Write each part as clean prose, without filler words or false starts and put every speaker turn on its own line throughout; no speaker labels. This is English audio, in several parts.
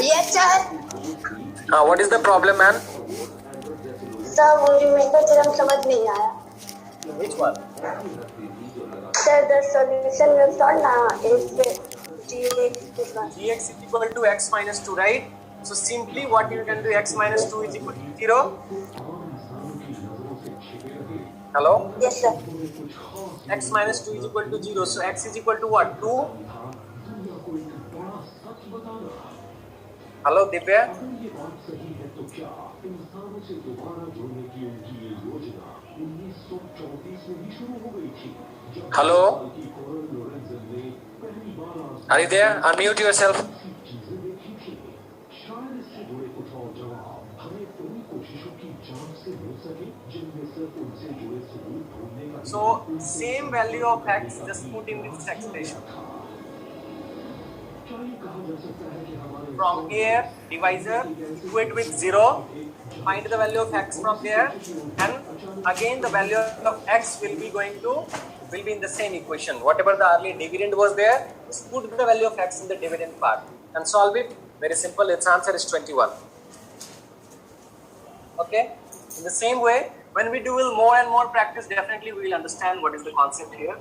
Yes, sir.
What is the problem, man?
Sir मुझे मेरा theorem समझ नहीं आया.
Which one?
Sir, the solution was not is gx plus 1.
Gx is equal to x minus 2, right? So simply what you can do, x minus 2 is equal to 0. Hello?
Yes, sir.
X minus 2 is equal to 0. So x is equal to what? 2? Hello, Divya? Hello? Are you there? Unmute yourself. So same value of x just put in this expression. From here, divisor equate with 0. Find the value of x from there, and again the value of x will be in the same equation. Whatever the early dividend was there, just put the value of x in the dividend part and solve it. Very simple. Its answer is 21. Okay. In the same way, when we do more and more practice, definitely we will understand what is the concept here.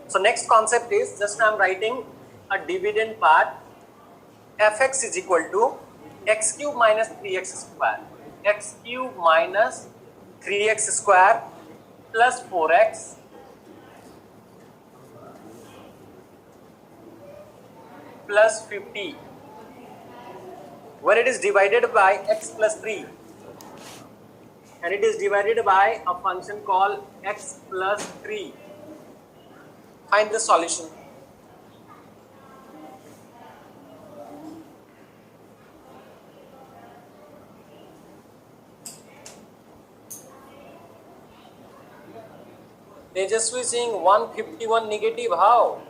So next concept is, just I am writing a dividend part. Fx is equal to x cube minus 3x square. X cube minus 3x square plus 4x plus 50. When it is divided by x plus 3 and it is divided by a function called x plus 3. Find the solution. Tejaswi saying 151 negative. How?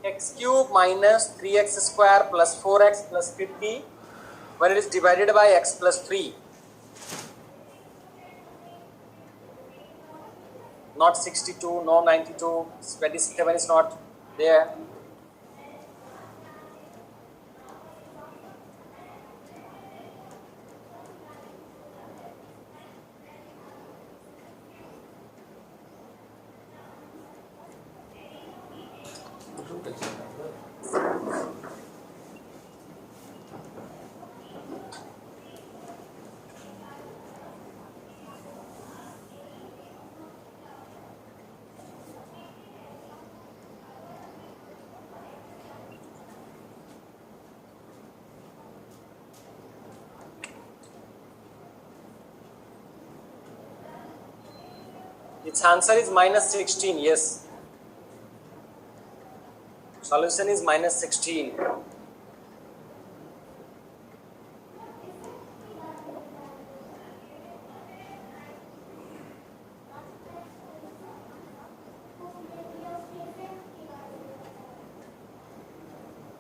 X cube minus 3x square plus 4x plus 50 when it is divided by x plus 3. Not 62, no 92, 27 is not there. Its answer is minus 16, yes. Solution is minus 16.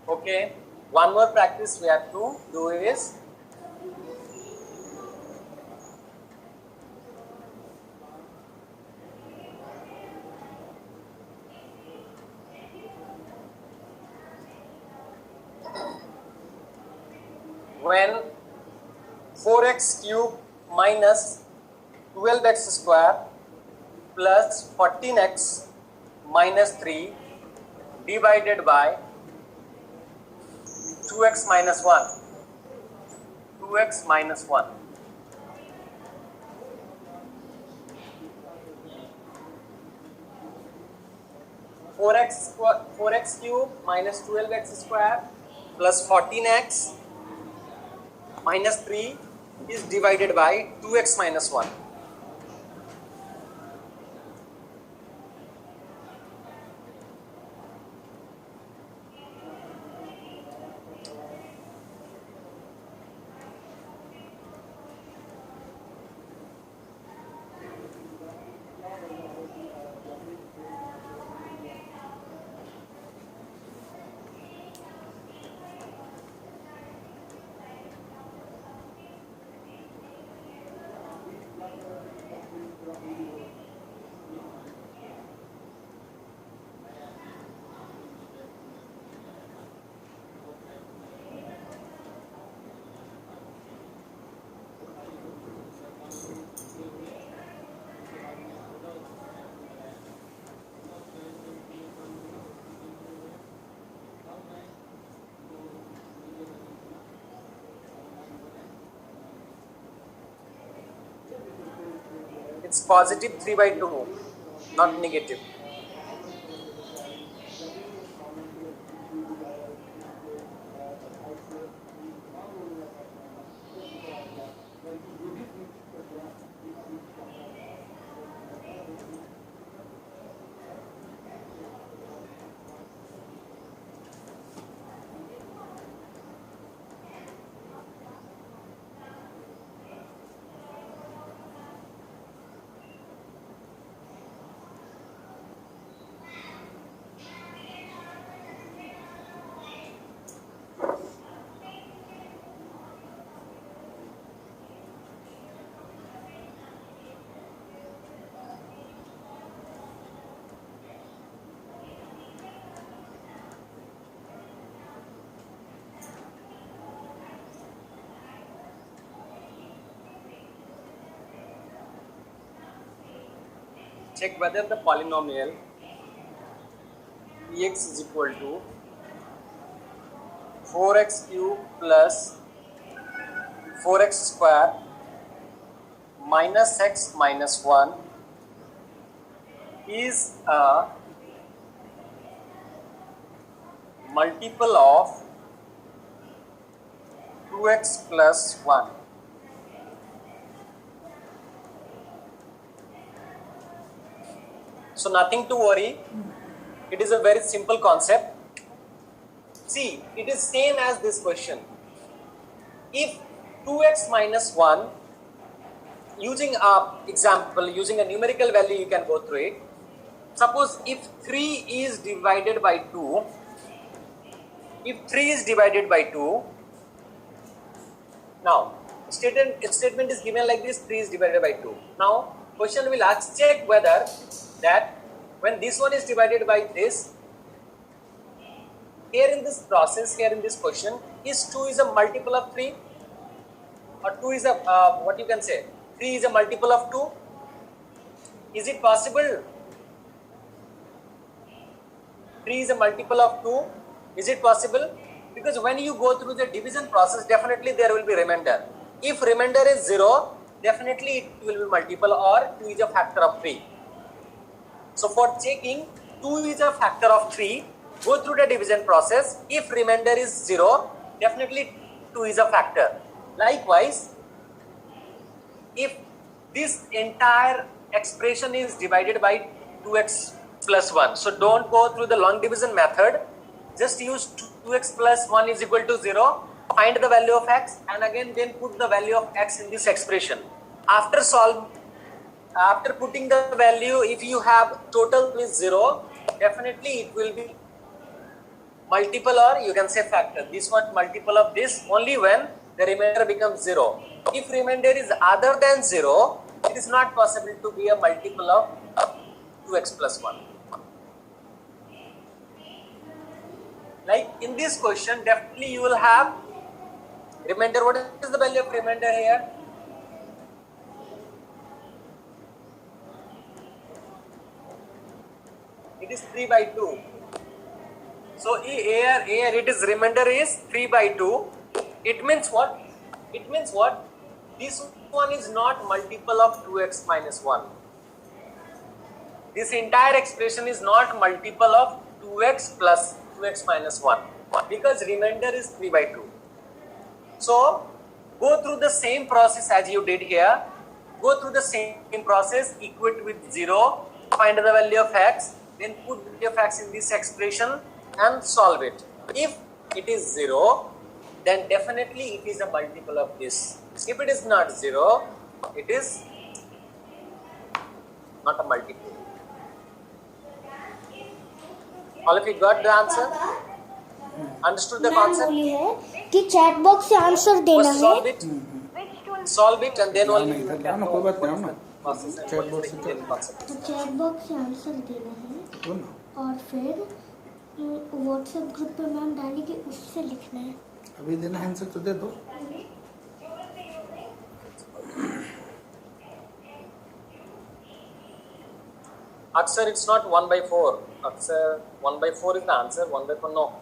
Okay, one more practice we have to do is, when 4x cube minus 12x square plus 14x minus 3 divided by 2x minus 1. 2x minus 1. Four x cube minus 12x square plus 14x minus 3 is divided by 2x minus 1. It's positive 3 by 2, not negative. Check whether the polynomial Px is equal to 4x cube plus 4x square minus x minus 1 is a multiple of 2x plus 1. So nothing to worry. It is a very simple concept. See, it is same as this question. If 2x minus 1, using a example, using a numerical value, you can go through it. Suppose if 3 is divided by 2, now statement is given like this, 3 is divided by 2. Now question will ask, check whether that when this one is divided by this, here in this process, here in this question, is 2 is a multiple of 3 or 2 is a what you can say, 3 is a multiple of 2? Is it possible? 3 is a multiple of 2. Is it possible? Because when you go through the division process, definitely there will be remainder. If remainder is 0, definitely it will be multiple, or 2 is a factor of 3. So for checking 2 is a factor of 3, go through the division process. If remainder is 0, definitely 2 is a factor. Likewise, if this entire expression is divided by 2x plus 1, so don't go through the long division method. Just use 2x plus 1 is equal to 0, find the value of x, and again then put the value of x in this expression. After putting the value, if you have total is 0, definitely it will be multiple, or you can say factor. This one multiple of this only when the remainder becomes 0. If remainder is other than 0, it is not possible to be a multiple of 2x plus 1. Like in this question, definitely you will have remainder. What is the value of remainder here? It is 3 by 2. So here it is remainder is 3 by 2. It means what? It means what? This one is not multiple of 2x minus 1. This entire expression is not multiple of 2x plus 2x minus 1, because remainder is 3 by 2. So go through the same process as you did here. Go through the same process, equate with 0, find the value of x, then put the value of x in this expression and solve it. If it is 0, then definitely it is a multiple of this. If it is not 0, it is not a multiple. All of you got the answer? Understood the concept?
कि chat box से answer देना है.
Solve it and then only you can
ना कोई बात नहीं ना.
Chat box
तो चैट बॉक्स से आंसर देना है और फिर व्हाट्सएप ग्रुप पे मैम डालेंगे, उससे लिखना है.
अभी देना है आंसर तो दे दो.
Aksar, it's not 1 by 4. Aksar, 1 by 4 is the answer. 1 by 4, no.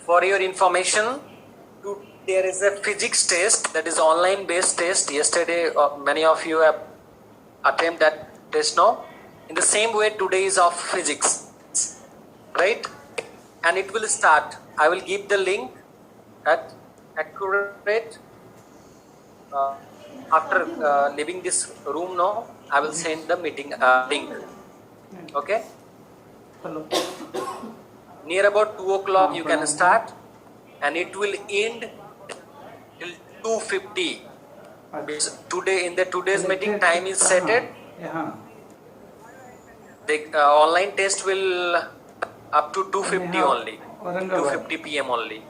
For your information, there is a physics test, that is online based test. Yesterday many of you have attempted that test now. In the same way, today is of physics, right? And it will start. I will give the link at accurate after leaving this room now. I will send the meeting link. Okay,
hello
near about 2 o'clock you can start, and it will end till 2:50. Today in the today's meeting time is set at
यहाँ
the online test will up to 2:50 only,
Aurangabad
2:50 p.m. only.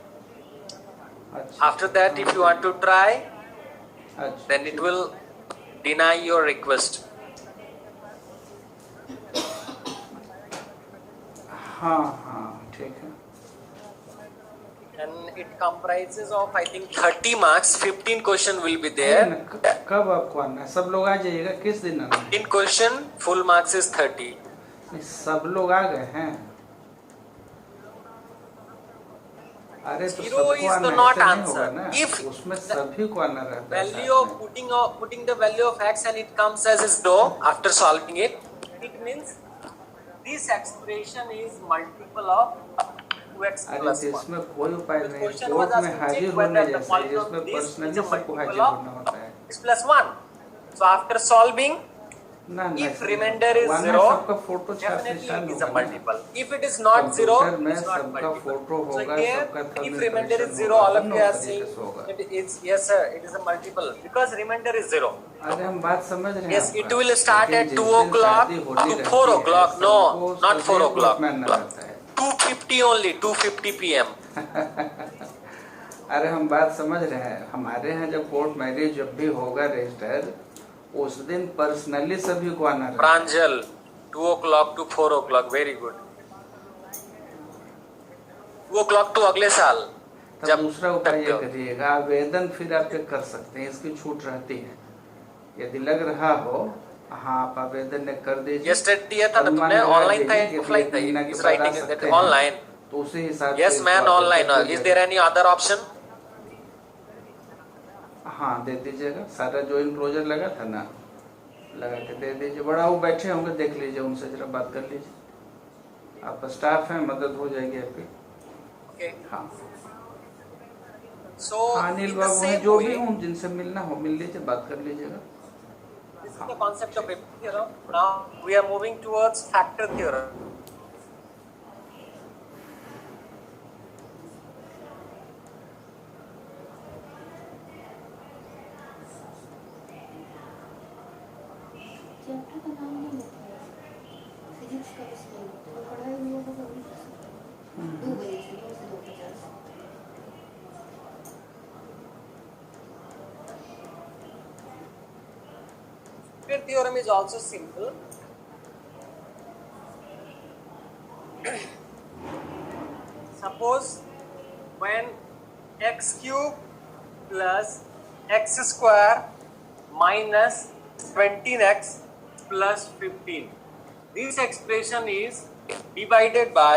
अच्छा
After that, if you want to try,
अच्छा
then it will deny your request.
हाँ हाँ ठीक है
And it comprises of, I think, 30 marks. 15 question will be
अरे
there.
न, कब आपको आना है? सब लोग आ जाइएगा, किस दिन आना है?
15 question, full marks is 30.
नहीं, सब लोग आ गए हैं। अरे तो
Zero
सबको
is
आना
the
है,
not
ऐसा नहीं
answer.
होगा ना।
If
उसमें सभी को आना रहता है
value of putting the value of x and it comes as is dou after solving it, it means this expression is multiple of 2x
अरे
plus
तो
1.
इसमें कोई उपाय
The
नहीं,
question
कोर्ट
was
में
asked to
हाजिर
check
होने
whether the
जैसा है,
polynomial
जिसमें
this is
पर्सनली
a
सबको
multiple
हाजिर
of
होना होता है।
x plus 1. So after solving,
ना ना
if remainder is
वरना
0,
सबका फोटो छाप
definitely
निशान
it is
होगा
a
ना।
multiple. If it is not 0,
computer में
it is not
सबका
multiple.
फोटो
So
होगा,
here,
सबका
if
thumb
remainder is
impression
0, all
होगा,
of
दोनों
you are
तरीके
saying
से होगा।
it is, yes sir, it is a multiple because remainder is 0.
अरे हम बात समझ रहे हैं
Yes,
आपका,
it will start
लेकिन
at
जिस
2
दिन
o'clock
शादी होली
to
रहती
4
है,
o'clock. No,
सबको
not 4
सभी
o'clock.
कोर्ट में आना रहता है।
2:50 only, 2:50 p.m.
अरे हम बात समझ रहे हैं, हमारे यहाँ जब कोर्ट मैरिज जब भी होगा रजिस्टर, उस दिन पर्सनली सभी को आना रहता है।
Pranjal, 2 o'clock to 4 o'clock. Very good. 2 o'clock to अगले साल.
तब दूसरा उपाय ये करिएगा, आवेदन फिर आप ये कर सकते हैं, इसकी छूट रहती है। यदि लग रहा हो, हाँ आप आवेदन ने कर दीजिए।
Yesterday दिया था ना तुमने, ऑनलाइन था या ऑफलाइन था? Is writing that online.
तो उसी हिसाब से
Yes man, online. Is there any other option?
हाँ दे दीजिएगा, सारा जो इनक्लोजर लगा था ना, लगा के दे दीजिए। बड़ा वो बैठे होंगे, देख लीजिए, उनसे जरा बात कर लीजिए। आप स्टाफ हैं, मदद हो जाएगी आपकी।
Okay.
हाँ
So
अनिल
in the
बाबू हैं,
same
जो भी
way,
हों, जिनसे मिलना हो मिल लीजिए, बात कर लीजिएगा।
this is the concept of Pareto theorem. Now we are moving towards factor theorem.
Chapter का नाम नहीं बताया, फिजिक्स का इसलिए तो पढ़ाई हुआ होगा अभी 2 बजे से 2 से 2:50।
Factor theorem is also simple. Suppose when x cube plus x square minus 17x plus 15, this expression is divided by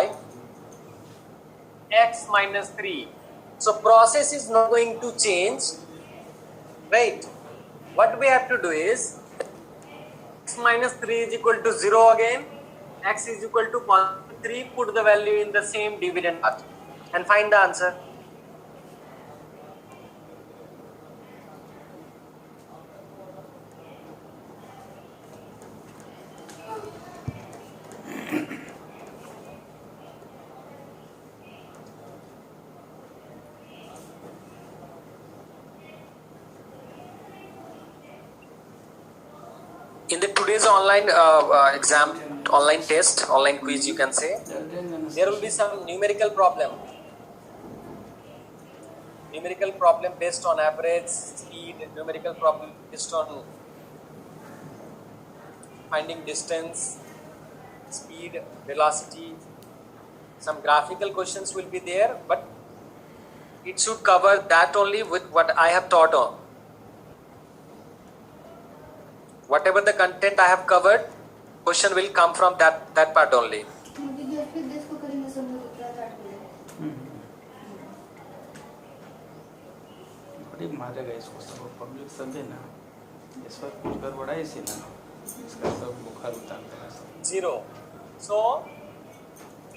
x minus 3. So process is not going to change, right? What we have to do is x minus 3 is equal to 0 again, x is equal to 3, put the value in the same dividend part and find the answer. In the today's online exam, online test, online quiz you can say, there will be some numerical problem. Numerical problem based on average, speed, numerical problem based on finding distance, speed, velocity. Some graphical questions will be there, but it should cover that only with what I have taught on. Whatever the content I have covered, question will come from that part only.
मारेगा इसको सब public सब भी ना, इस पर कुछ गड़बड़ा इसी ना, इसका सब बुखार उतार देगा सब।
0. So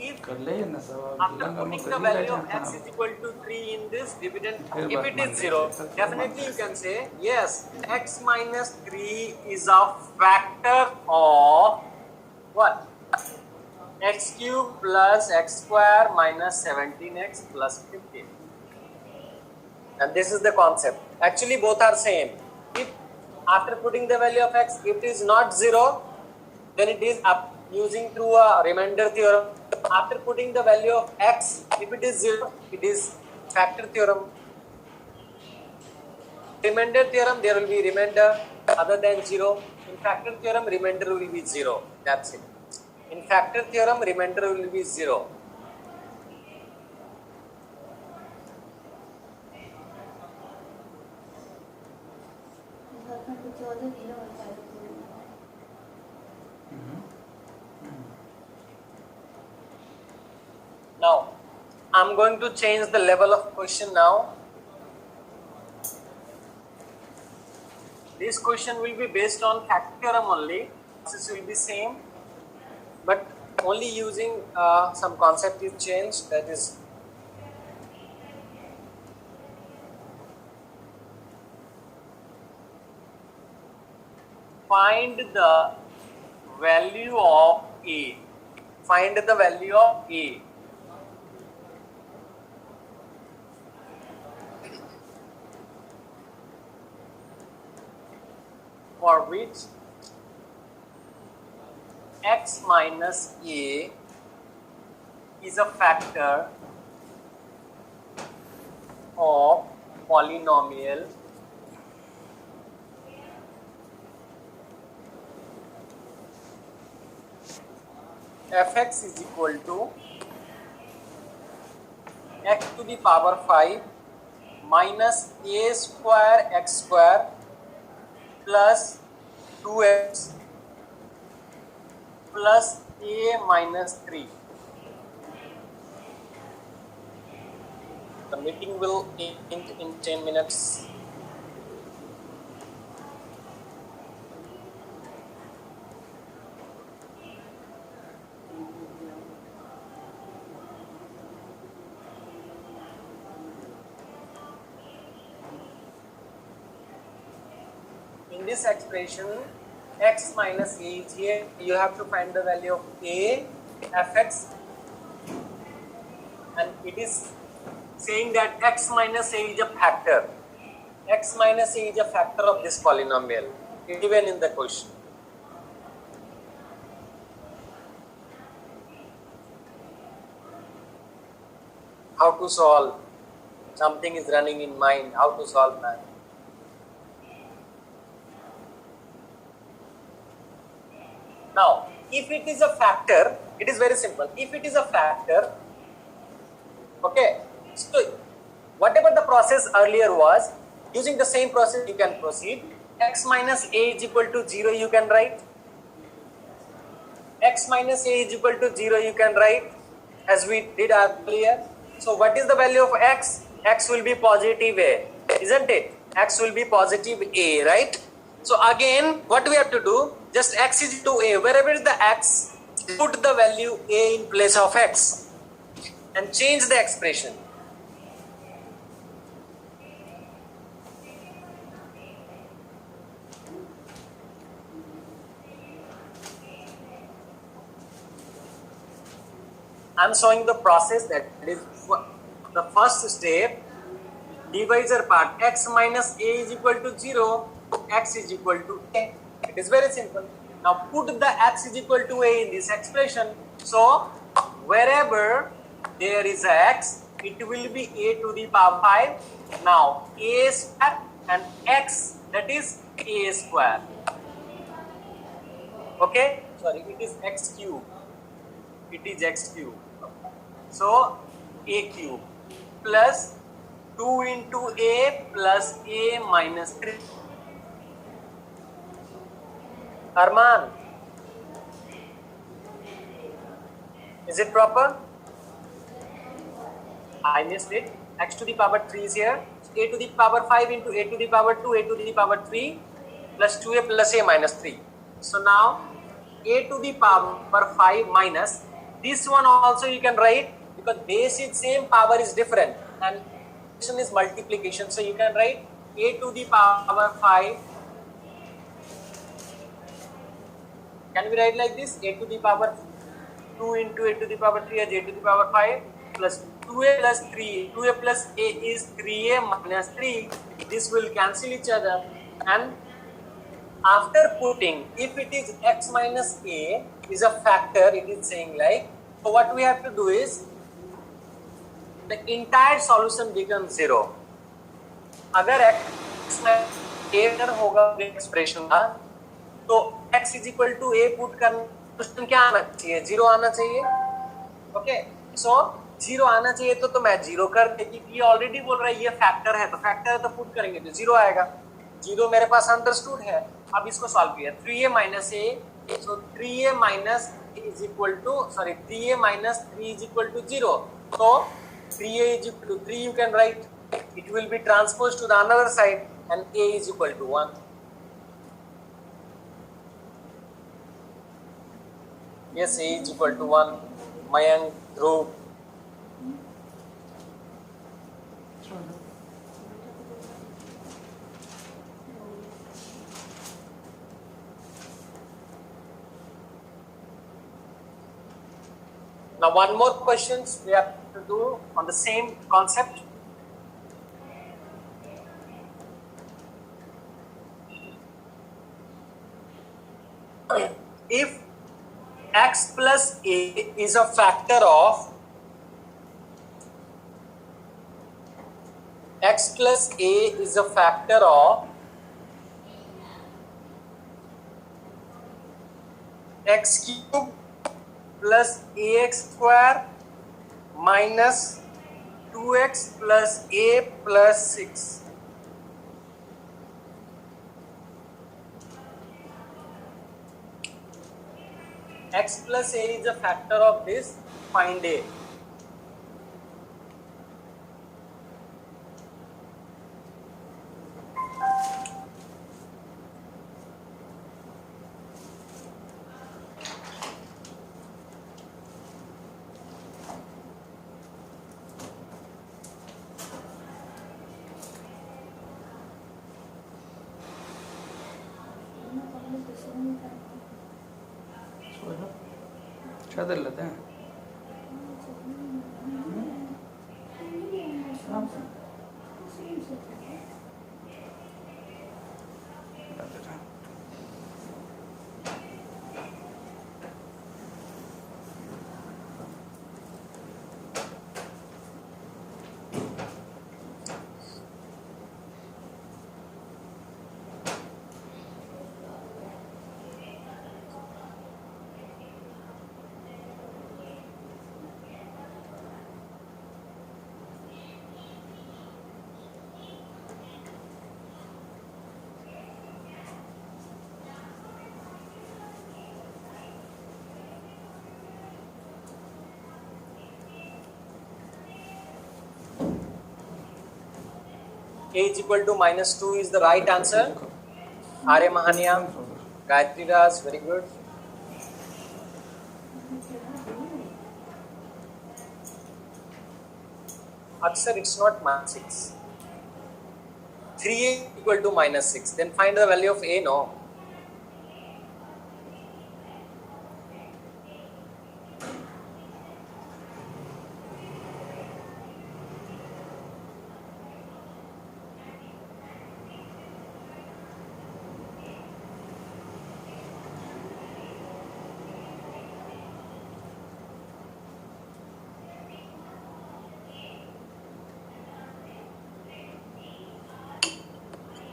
if
कर ले ना सब, अब
after
जिला
putting
कर
the
ही
value
बैठे
of x
हैं
is equal to 3 in this dividend,
फिर
if
बात
it
मान
is
के
0,
चलता, फिर
definitely
मान
you
के
can say yes, x minus 3 is a factor of what? X cube plus x square minus 17x plus 15. And this is the concept. Actually both are same. If after putting the value of x, if it is not 0, then it is up using through a remainder theorem. After putting the value of x, if it is 0, it is factor theorem. Remainder theorem, there will be remainder other than 0. In factor theorem, remainder will be 0. That's it. In factor theorem, remainder will be 0. Now, I'm going to change the level of question now. This question will be based on factor theorem only. This will be same, but only using some concept is changed. That is, find the value of A. Find the value of A. For which x minus A is a factor of polynomial fx is equal to x to the power 5 minus a square x square plus 2x plus a minus 3. The meeting will end in 10 minutes. In this expression, x minus a is here. You have to find the value of a fx, and it is saying that x minus a is a factor. X minus a is a factor of this polynomial given in the question. How to solve? Something is running in mind. How to solve that? Now, if it is a factor, it is very simple. If it is a factor, okay, so whatever the process earlier was, using the same process you can proceed. X minus a is equal to 0 you can write. X minus a is equal to 0 you can write as we did earlier. So what is the value of x? X will be positive a, isn't it? X will be positive a, right? So again, what we have to do, just x is equal to a. Wherever is the x, put the value a in place of x and change the expression. I am showing the process, that is the first step, divisor part, x minus a is equal to 0, x is equal to a. It is very simple. Now put the x is equal to a in this expression. So wherever there is a x, it will be a to the power 5. Now a square and x, that is a square. Okay, sorry, it is x cube. It is x cube. So a cube plus 2 into a plus a minus 3. Arman, is it proper? I missed it. X to the power 3 is here. a to the power 5 into a to the power 2, a to the power 3 plus 2a plus a minus 3. So now a to the power 5 minus this one also you can write, because base is same, power is different, and is multiplication. So you can write a to the power 5. Can we write like this? A to the power 2 into a to the power 3 as a to the power 5 plus 2a plus 3. 2a plus a is 3a minus 3. This will cancel each other. And after putting, if it is x minus a is a factor, it is saying like, so what we have to do is, the entire solution becomes 0. अगर x में a अगर होगा expression का, तो x is equal to a put करना क्या आना चाहिए? 0 आना चाहिए. ओके, सो 0 आना चाहिए, तो मैं 0 कर देगी. ये ऑलरेडी बोल रहा है ये फैक्टर है, तो फैक्टर है तो पुट करेंगे तो 0 आएगा. 0 मेरे पास अंडरस्टूड है. अब इसको सॉल्व किया. 3a minus a, so 3a minus is equal to, sorry, 3a minus 3 is equal to 0. So 3a is equal to 3, you can write. It will be transposed to the another side, and a is equal to 1. Yes, a is equal to 1. Mayank, Dhruv. Now one more questions we have to do on the same concept. If x plus a is a factor of x plus a is a factor of x cube plus ax square minus 2x plus a plus 6. X plus a is a factor of this, find a.
चादर लेते हैं.
A is equal to minus 2 is the right answer. Arya Mahaniya, Gayatri Raj, very good. Aksar, it's not minus 6. 3a equal to minus 6. Then find the value of a, no?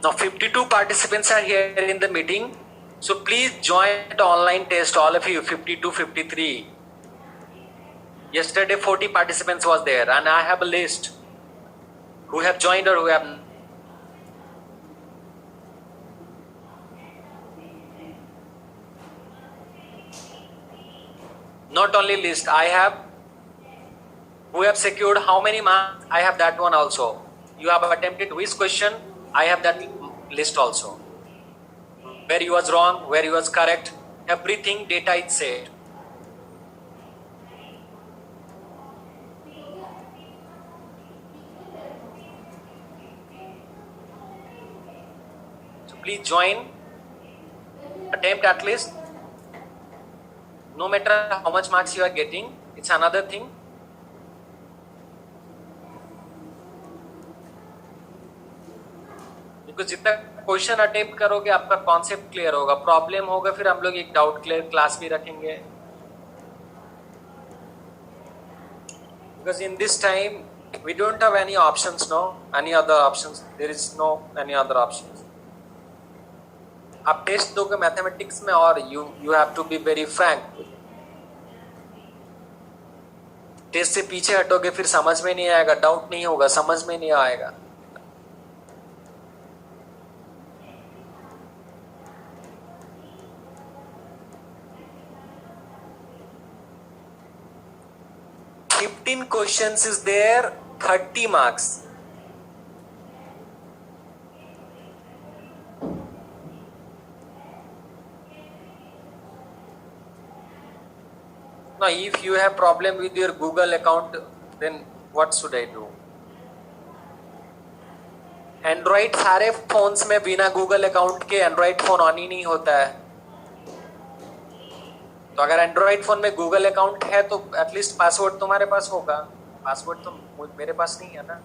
Now 52 participants are here in the meeting. So please join the online test, all of you, 52, 53. Yesterday 40 participants was there, and I have a list who have joined or who have not. Not only list, I have who have secured how many marks, I have that one also. you have attempted which question, I have that list also. Where you was wrong, where you was correct, everything data is saved. So please join, attempt at least. No matter how much marks you are getting, it's another thing. Because जितना question attempt करोगे आपका concept clear होगा, problem होगा फिर हम लोग एक doubt clear class भी रखेंगे. Because in this time we don't have any options, no any other options, there is no any other options. आप टेस्ट दोगे मैथमेटिक्स में और you have to be very frank. Test से पीछे हटोगे फिर समझ में नहीं आएगा, डाउट नहीं होगा, समझ में नहीं आएगा. $15 questions is there, 30 marks. Now, if you have problem with your Google account, then what should I do? Android सारे phones में बिना Google account के Android phone ऑन ही नहीं होता है. तो अगर Android phone में Google account है तो एटलीस्ट पासवर्ड तुम्हारे पास होगा. पासवर्ड तो मेरे पास नहीं है ना.